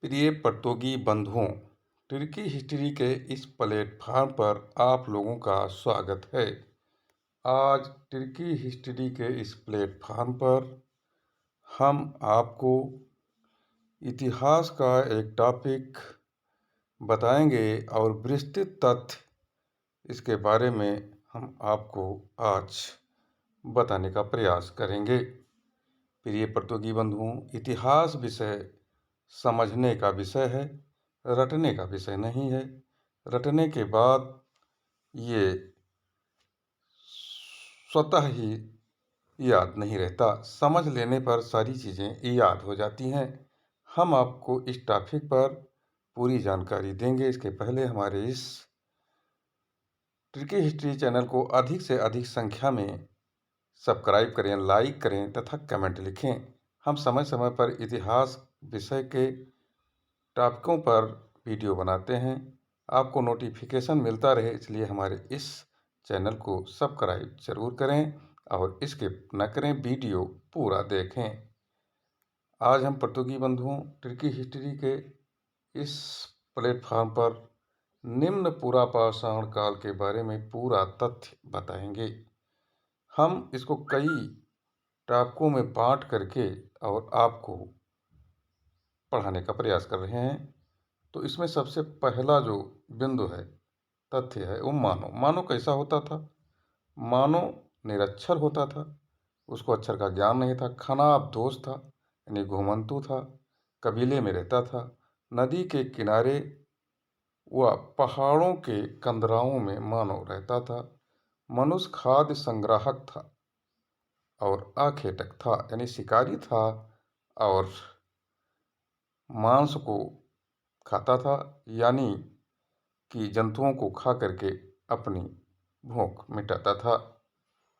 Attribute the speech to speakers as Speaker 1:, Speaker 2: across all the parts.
Speaker 1: प्रिय प्रतियोगी बंधुओं, तुर्की हिस्ट्री के इस प्लेटफॉर्म पर आप लोगों का स्वागत है। आज तुर्की हिस्ट्री के इस प्लेटफॉर्म पर हम आपको इतिहास का एक टॉपिक बताएंगे और विस्तृत तथ्य इसके बारे में हम आपको आज बताने का प्रयास करेंगे। प्रिय प्रतियोगी बंधुओं, इतिहास विषय समझने का विषय है, रटने का विषय नहीं है। रटने के बाद ये स्वतः ही याद नहीं रहता, समझ लेने पर सारी चीज़ें याद हो जाती हैं। हम आपको इस टॉपिक पर पूरी जानकारी देंगे। इसके पहले हमारे इस तुर्की हिस्ट्री चैनल को अधिक से अधिक संख्या में सब्सक्राइब करें, लाइक करें तथा कमेंट लिखें। हम समय समय पर इतिहास विषय के टॉपिकों पर वीडियो बनाते हैं। आपको नोटिफिकेशन मिलता रहे इसलिए हमारे इस चैनल को सब्सक्राइब जरूर करें और स्किप न करें, वीडियो पूरा देखें। आज हम प्रतियोगी बंधुओं तुर्की हिस्ट्री के इस प्लेटफॉर्म पर निम्न पुरापाषाण काल के बारे में पूरा तथ्य बताएंगे। हम इसको कई टॉपिकों में बांट करके और आपको पढ़ाने का प्रयास कर रहे हैं। तो इसमें सबसे पहला जो बिंदु है, तथ्य है, वो मानव कैसा होता था। मानव निरक्षर होता था, उसको अक्षर का ज्ञान नहीं था, खनाब दोस्त था यानी घुमंतु था, कबीले में रहता था, नदी के किनारे व पहाड़ों के कंदराओं में मानव रहता था। मनुष्य खाद्य संग्राहक था और आखेटक था यानी शिकारी था और मांस को खाता था, यानी कि जंतुओं को खा करके अपनी भूख मिटाता था।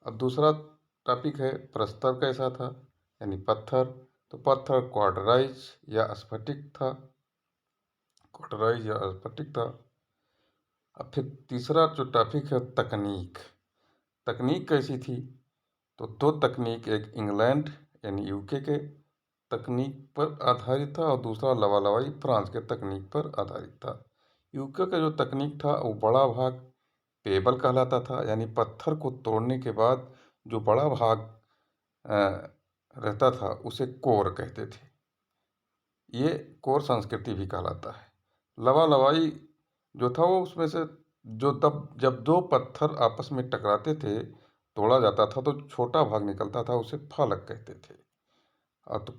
Speaker 1: अब दूसरा टॉपिक है प्रस्तर कैसा था यानी पत्थर। तो पत्थर क्वार्टराइज या स्फटिक था। अब फिर तीसरा जो टॉपिक है तकनीक। तकनीक कैसी थी? तो दो तकनीक, एक इंग्लैंड यानी यूके के तकनीक पर आधारित था और दूसरा लवालवाई फ्रांस के तकनीक पर आधारित था। यूके का जो तकनीक था वो बड़ा भाग पेबल कहलाता था, यानी पत्थर को तोड़ने के बाद जो बड़ा भाग रहता था उसे कोर कहते थे। ये कोर संस्कृति भी कहलाता है। लवालवाई जो था वो उसमें से जो तब जब दो पत्थर आपस में टकराते थे, तोड़ा जाता था तो छोटा भाग निकलता था, उसे फालक कहते थे। और तो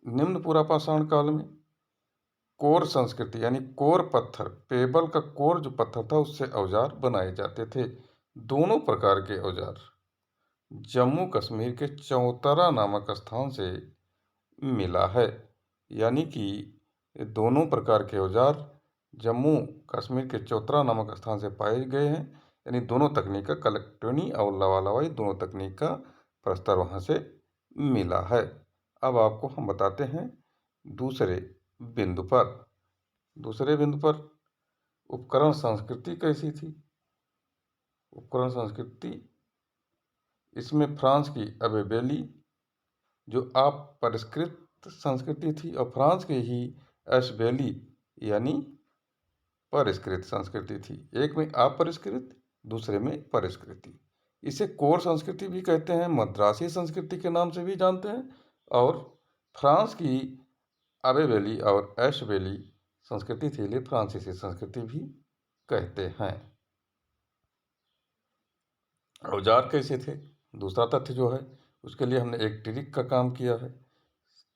Speaker 1: निम्न पुरापाषाण काल में कोर संस्कृति यानी कोर पत्थर, पेबल का कोर जो पत्थर था उससे औजार बनाए जाते थे। दोनों प्रकार के औजार जम्मू कश्मीर के चौतरा नामक स्थान से मिला है, यानी कि ये दोनों प्रकार के औजार जम्मू कश्मीर के चौतरा नामक स्थान से पाए गए हैं। यानी दोनों तकनीक का, कलेक्ट्रॉनी और लवालवाई दोनों तकनीक का प्रस्तर वहाँ से मिला है। अब आपको हम बताते हैं दूसरे बिंदु पर। उपकरण संस्कृति कैसी थी? उपकरण संस्कृति, इसमें फ्रांस की अबेबेली जो अपरिष्कृत संस्कृति थी और फ्रांस की ही एशबेली यानी परिष्कृत संस्कृति थी। एक में अपरिष्कृत, दूसरे में परिष्कृति। इसे कोर संस्कृति भी कहते हैं, मद्रासी संस्कृति के नाम से भी जानते हैं, और फ्रांस की अबेबेली और एशबेली संस्कृति थी, लिए फ्रांसीसी संस्कृति भी कहते हैं। औजार कैसे थे? दूसरा तथ्य जो है उसके लिए हमने एक ट्रिक का काम किया है।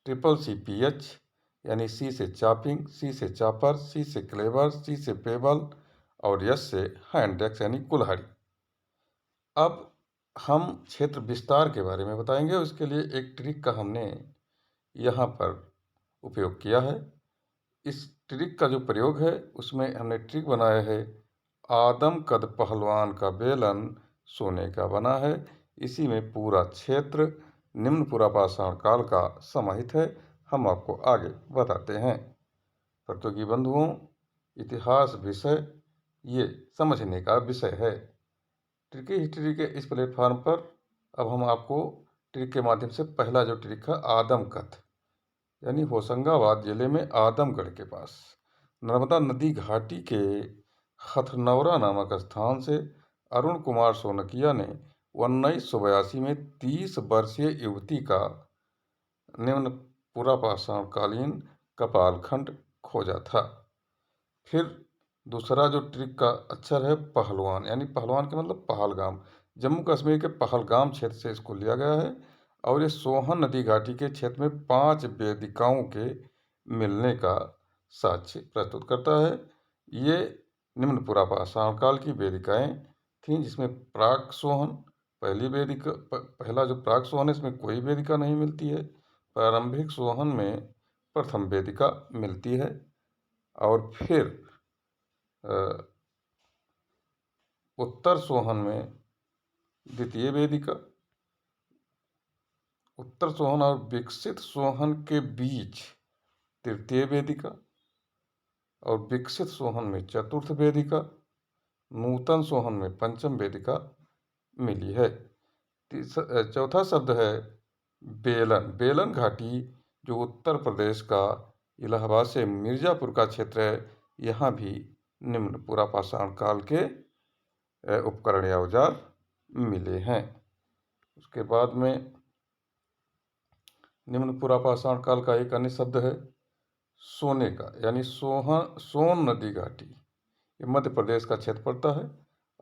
Speaker 1: CCCPH यानी सी से चॉपिंग, सी से चॉपर, सी से क्लेवर, सी से पेबल और यस से हैंड एक्स यानी कुल्हाड़ी। अब हम क्षेत्र विस्तार के बारे में बताएंगे। उसके लिए एक ट्रिक का हमने यहाँ पर उपयोग किया है। इस ट्रिक का जो प्रयोग है उसमें हमने ट्रिक बनाया है, आदम कद पहलवान का बेलन सोने का बना है। इसी में पूरा क्षेत्र निम्न पुरापाषाण काल का समाहित है। हम आपको आगे बताते हैं। प्रतियोगी बंधुओं, इतिहास विषय ये समझने का विषय है। ट्रिकी हिस्ट्री के इस प्लेटफॉर्म पर अब हम आपको ट्रिक के माध्यम से पहला जो ट्रिक है आदम कद, यानी होशंगाबाद जिले में आदमगढ़ के पास नर्मदा नदी घाटी के हथनौरा नामक स्थान से अरुण कुमार सोनकिया ने 1982 में 30 वर्षीय युवती का निम्न पुरापाषाणकालीन कपालखंड खोजा था। फिर दूसरा जो ट्रिक का अक्षर है पहलवान, यानी पहलवान के मतलब पहलगाम, जम्मू कश्मीर के पहलगाम क्षेत्र से इसको लिया गया है और ये सोहन नदी घाटी के क्षेत्र में 5 वेदिकाओं के मिलने का साक्ष्य प्रस्तुत करता है। ये निम्न पुरापाषाण काल की वेदिकाएं थीं, जिसमें प्राक सोहन पहली वेदिका, पहला जो प्राक सोहन है इसमें कोई वेदिका नहीं मिलती है। प्रारंभिक सोहन में प्रथम वेदिका मिलती है और फिर उत्तर सोहन में द्वितीय वेदिका, उत्तर सोहन और विकसित सोहन के बीच तृतीय वेदिका और विकसित सोहन में चतुर्थ वेदिका, नूतन सोहन में पंचम वेदिका मिली है। चौथा शब्द है बेलन। बेलन घाटी जो उत्तर प्रदेश का इलाहाबाद से मिर्जापुर का क्षेत्र है, यहाँ भी निम्न पुरापाषाण काल के उपकरण या औजार मिले हैं। उसके बाद में निम्न पुरापाषाण काल का एक अन्य शब्द है सोने का, यानी सोन नदी घाटी। ये मध्य प्रदेश का क्षेत्र पड़ता है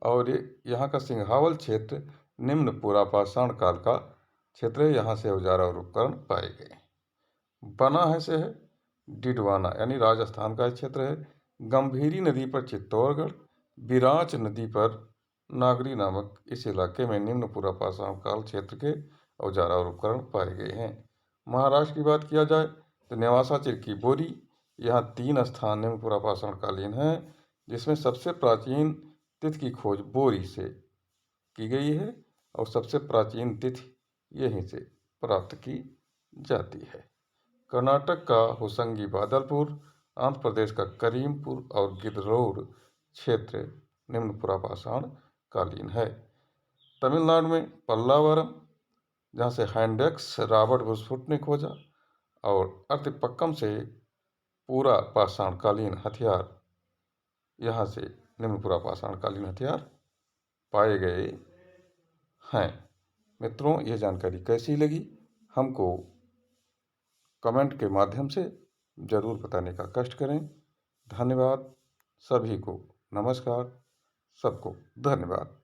Speaker 1: और ये यहाँ का सिंघावल क्षेत्र निम्न पुरापाषाण काल का क्षेत्र है। यहाँ से औजार और उपकरण पाए गए। बना है से है डिडवाना, यानी राजस्थान का क्षेत्र है। गंभीरी नदी पर चित्तौड़गढ़, बिरांच नदी पर नागरी नामक इस इलाके में निम्न पुरापाषाण काल क्षेत्र के औजार और उपकरण पाए गए हैं। महाराष्ट्र की बात किया जाए तो नेवासा चिरकी बोरी, यहाँ 3 स्थान निम्न पुरापाषाण कालीन हैं, जिसमें सबसे प्राचीन तिथि की खोज बोरी से की गई है और सबसे प्राचीन तिथि यहीं से प्राप्त की जाती है। कर्नाटक का होसंगी बादलपुर, आंध्र प्रदेश का करीमपुर और गिद्धलूर क्षेत्र निम्न पुरापाषाण कालीन है। तमिलनाडु में पल्लावरम, जहाँ से हैंडेक्स रॉबर्ट घुसपुट ने खोजा, और अतिपक्कम से पूरा पाषाणकालीन हथियार, यहाँ से निम्न पुरापाषाणकालीन हथियार पाए गए हैं। मित्रों, ये जानकारी कैसी लगी हमको कमेंट के माध्यम से ज़रूर बताने का कष्ट करें। धन्यवाद सभी को। नमस्कार, सबको धन्यवाद।